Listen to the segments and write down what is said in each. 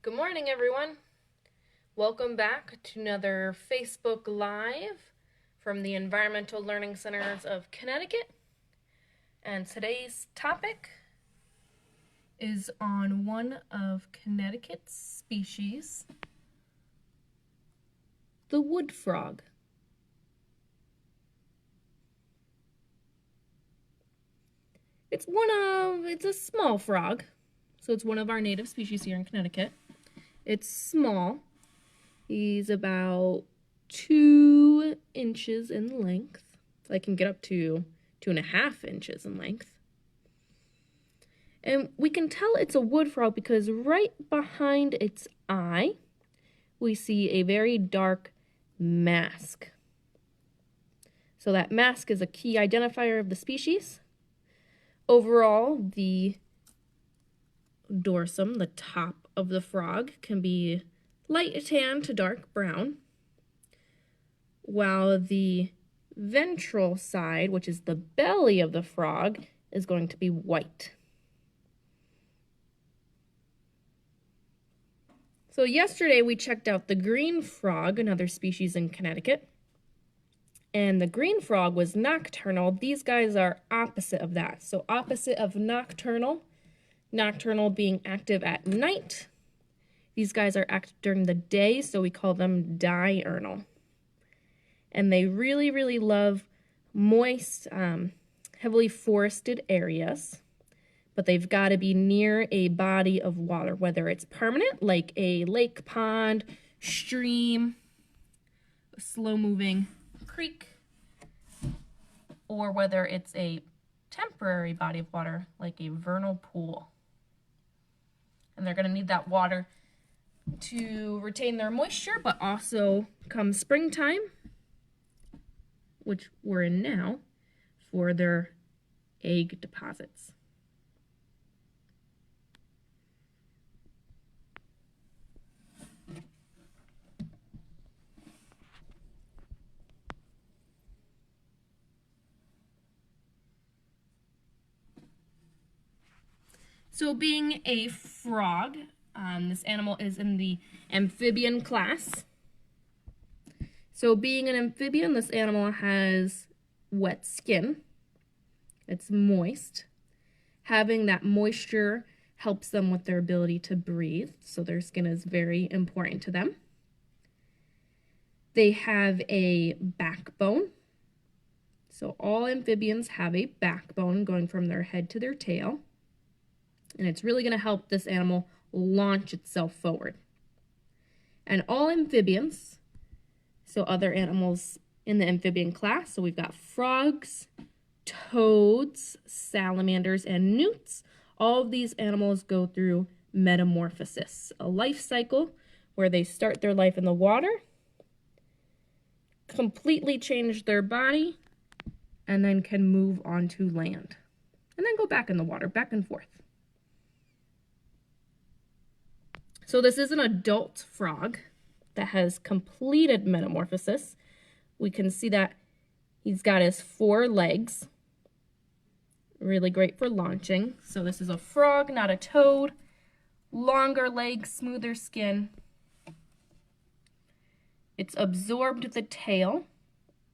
Good morning, everyone. Welcome back to another Facebook Live from the Environmental Learning Centers of Connecticut. And today's topic is on one of Connecticut's species, the wood frog. It's a small frog, so it's one of our native species here in Connecticut. It's small. He's about 2 inches in length. So I can get up to 2.5 inches in length. And we can tell it's a wood frog because right behind its eye, we see a very dark mask. So that mask is a key identifier of the species. Overall, the dorsum, the top of the frog, can be light tan to dark brown, while the ventral side, which is the belly of the frog, is going to be white. So yesterday we checked out the green frog, another species in Connecticut, and the green frog was nocturnal. These guys are opposite of that. So opposite of nocturnal being active at night. These guys are active during the day, so we call them diurnal. And they really, really love moist, heavily forested areas. But they've got to be near a body of water, whether it's permanent, like a lake, pond, stream, a slow-moving creek, or whether it's a temporary body of water, like a vernal pool. And they're going to need that water to retain their moisture, but also come springtime, which we're in now, for their egg deposits. So being a frog, this animal is in the amphibian class. So being an amphibian, this animal has wet skin. It's moist. Having that moisture helps them with their ability to breathe, so their skin is very important to them. They have a backbone. So all amphibians have a backbone going from their head to their tail. And it's really going to help this animal launch itself forward. And all amphibians, so other animals in the amphibian class, so we've got frogs, toads, salamanders, and newts. All of these animals go through metamorphosis, a life cycle where they start their life in the water, completely change their body, and then can move on to land. And then go back in the water, back and forth. So this is an adult frog that has completed metamorphosis. We can see that he's got his 4 legs. Really great for launching. So this is a frog, not a toad. Longer legs, smoother skin. It's absorbed the tail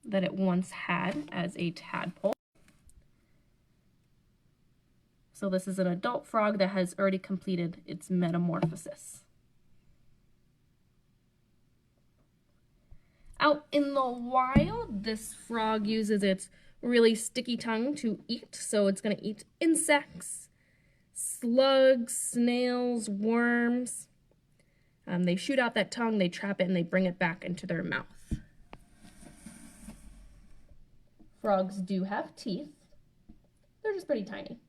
that it once had as a tadpole. So this is an adult frog that has already completed its metamorphosis. Out in the wild, this frog uses its really sticky tongue to eat. So it's going to eat insects, slugs, snails, worms. They shoot out that tongue, they trap it, and they bring it back into their mouth. Frogs do have teeth. They're just pretty tiny.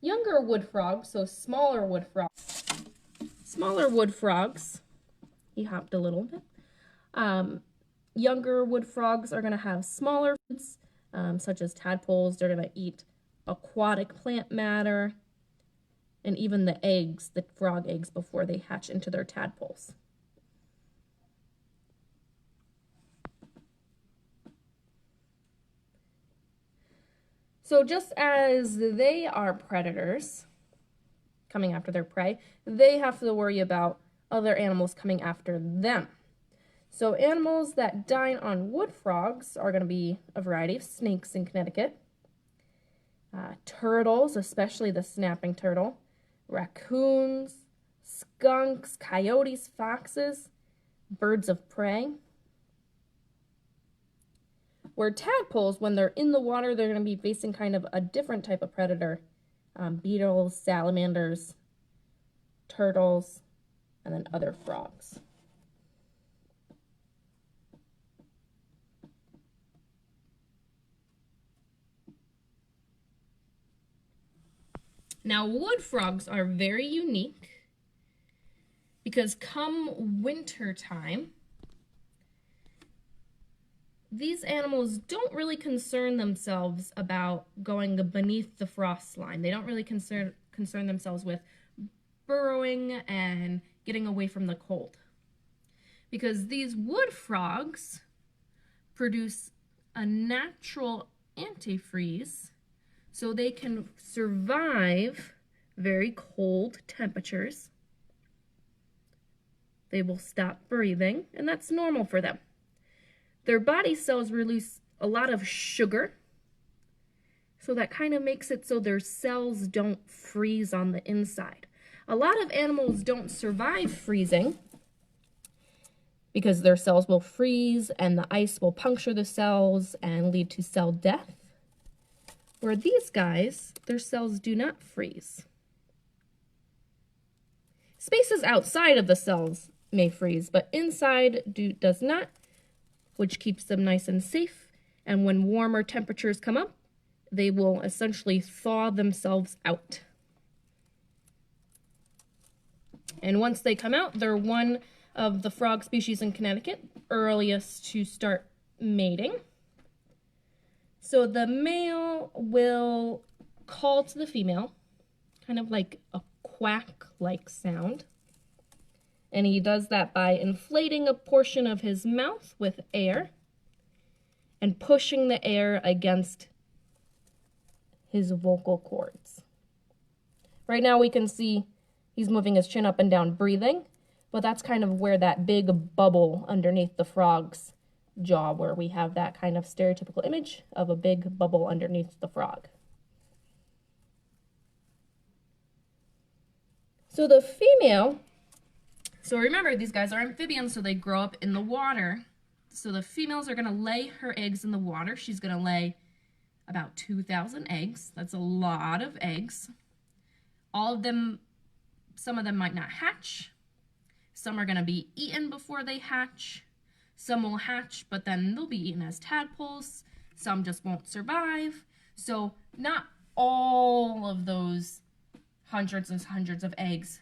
Younger wood frogs, so smaller wood frogs, he hopped a little bit. Younger wood frogs are going to have smaller foods, such as tadpoles. They're going to eat aquatic plant matter, and even the eggs, the frog eggs, before they hatch into their tadpoles. So just as they are predators, coming after their prey. They have to worry about other animals coming after them. So animals that dine on wood frogs are going to be a variety of snakes in Connecticut, turtles, especially the snapping turtle, raccoons, skunks, coyotes, foxes, birds of prey. Where tadpoles, when they're in the water, they're going to be facing kind of a different type of predator. Beetles, salamanders, turtles, and then other frogs. Now, wood frogs are very unique because come winter time, these animals don't really concern themselves about going beneath the frost line. They don't really concern themselves with burrowing and getting away from the cold. Because these wood frogs produce a natural antifreeze, so they can survive very cold temperatures. They will stop breathing, and that's normal for them. Their body cells release a lot of sugar, so that kind of makes it so their cells don't freeze on the inside. A lot of animals don't survive freezing because their cells will freeze and the ice will puncture the cells and lead to cell death. Where these guys, their cells do not freeze. Spaces outside of the cells may freeze, but inside does not, which keeps them nice and safe. And when warmer temperatures come up, they will essentially thaw themselves out. And once they come out, they're one of the frog species in Connecticut earliest to start mating. So the male will call to the female, kind of like a quack-like sound. And he does that by inflating a portion of his mouth with air and pushing the air against his vocal cords. Right now we can see he's moving his chin up and down, breathing, but that's kind of where that big bubble underneath the frog's jaw, where we have that kind of stereotypical image of a big bubble underneath the frog. So the female, so remember these guys are amphibians, so they grow up in the water. So the females are going to lay her eggs in the water. She's going to lay about 2,000 eggs. That's a lot of eggs. All of them, some of them might not hatch. Some are going to be eaten before they hatch. Some will hatch, but then they'll be eaten as tadpoles. Some just won't survive. So not all of those hundreds and hundreds of eggs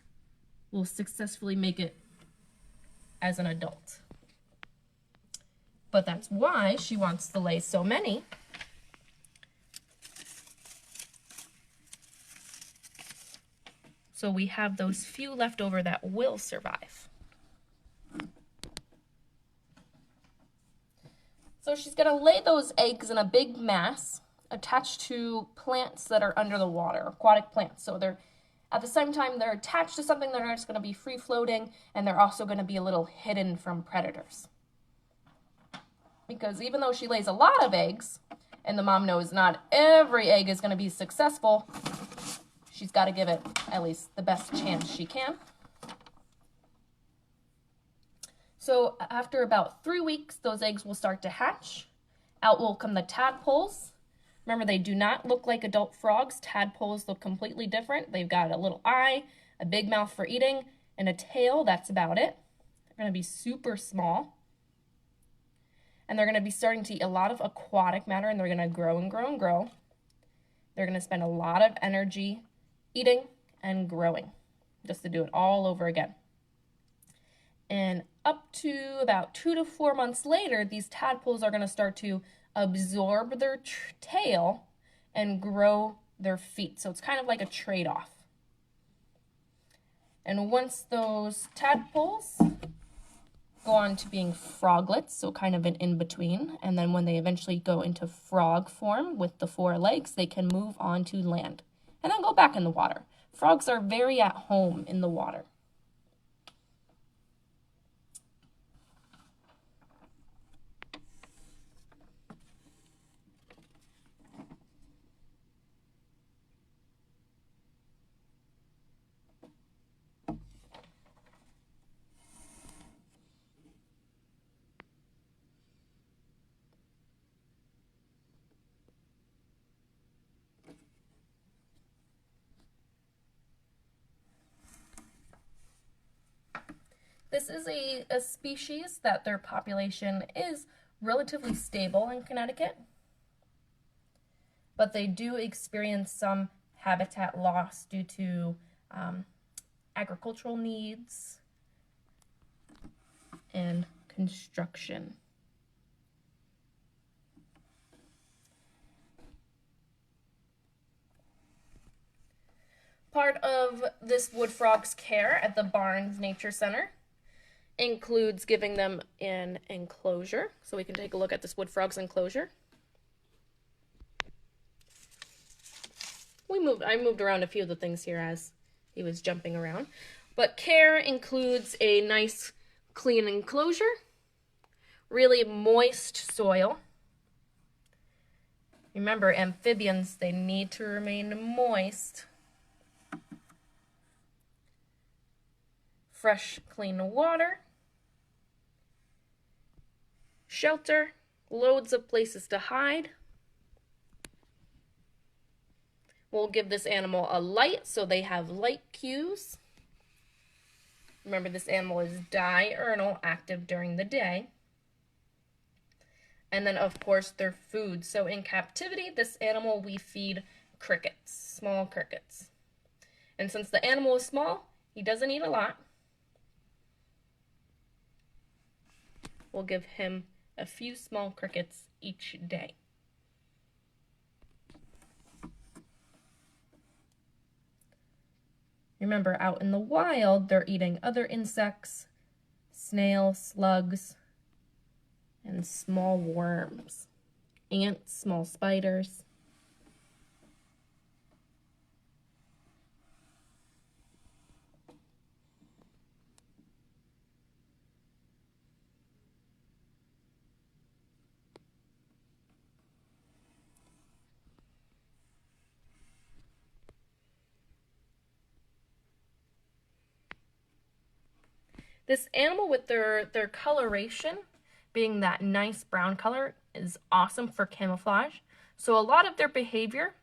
will successfully make it as an adult. But that's why she wants to lay so many. So we have those few left over that will survive. So she's going to lay those eggs in a big mass attached to plants that are under the water, aquatic plants. So they're, at the same time, they're attached to something that are just going to be free floating, and they're also going to be a little hidden from predators. Because even though she lays a lot of eggs, and the mom knows not every egg is going to be successful, she's got to give it at least the best chance she can. So after about 3 weeks, those eggs will start to hatch. Out will come the tadpoles. Remember, they do not look like adult frogs. Tadpoles look completely different. They've got a little eye, a big mouth for eating, and a tail. That's about it. They're going to be super small. And they're going to be starting to eat a lot of aquatic matter, and they're going to grow and grow and grow. They're going to spend a lot of energy eating and growing just to do it all over again. And up to about 2 to 4 months later, these tadpoles are going to start to absorb their tail and grow their feet. So it's kind of like a trade-off. And once those tadpoles go on to being froglets, so kind of an in-between, and then when they eventually go into frog form with the 4 legs, they can move on to land and then go back in the water. Frogs are very at home in the water. This is a species that their population is relatively stable in Connecticut, but they do experience some habitat loss due to agricultural needs and construction. Part of this wood frog's care at the Barnes Nature Center includes giving them an enclosure. So we can take a look at this wood frog's enclosure. I moved around a few of the things here as he was jumping around. But care includes a nice clean enclosure, really moist soil. Remember, amphibians, they need to remain moist. Fresh, clean water. Shelter, loads of places to hide. We'll give this animal a light, so they have light cues. Remember, this animal is diurnal, active during the day. And then, of course, their food. So in captivity, this animal, we feed crickets, small crickets. And since the animal is small, he doesn't eat a lot. We'll give him a few small crickets each day. Remember, out in the wild, they're eating other insects, snails, slugs, and small worms, ants, small spiders. This animal with their coloration being that nice brown color is awesome for camouflage. So a lot of their behavior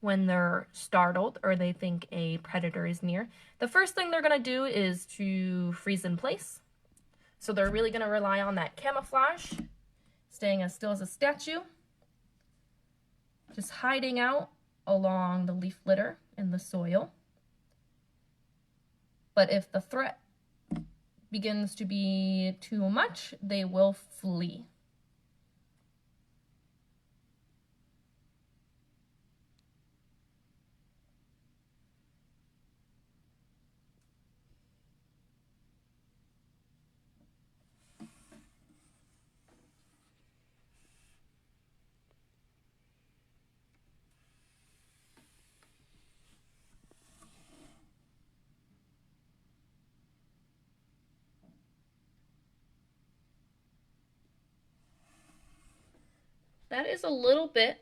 when they're startled or they think a predator is near, the first thing they're going to do is to freeze in place. So they're really going to rely on that camouflage, staying as still as a statue, just hiding out along the leaf litter in the soil. But if the threat begins to be too much, they will flee. That is a little bit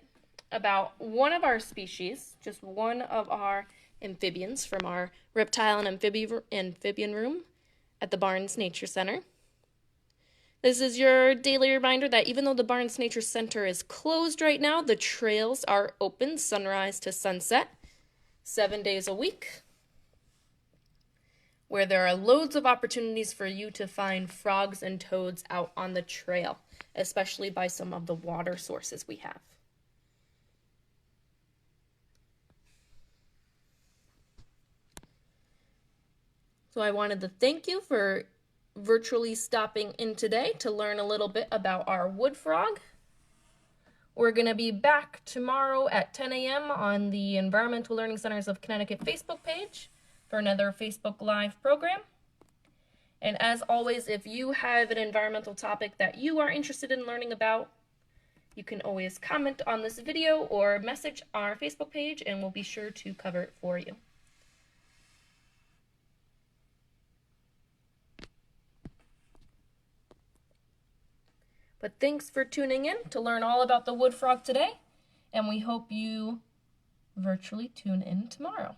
about one of our species, just one of our amphibians from our reptile and amphibian room at the Barnes Nature Center. This is your daily reminder that even though the Barnes Nature Center is closed right now, the trails are open sunrise to sunset, 7 days a week, where there are loads of opportunities for you to find frogs and toads out on the trail, especially by some of the water sources we have. So I wanted to thank you for virtually stopping in today to learn a little bit about our wood frog. We're going to be back tomorrow at 10 a.m. on the Environmental Learning Centers of Connecticut Facebook page for another Facebook Live program. And as always, if you have an environmental topic that you are interested in learning about, you can always comment on this video or message our Facebook page and we'll be sure to cover it for you. But thanks for tuning in to learn all about the wood frog today, and we hope you virtually tune in tomorrow.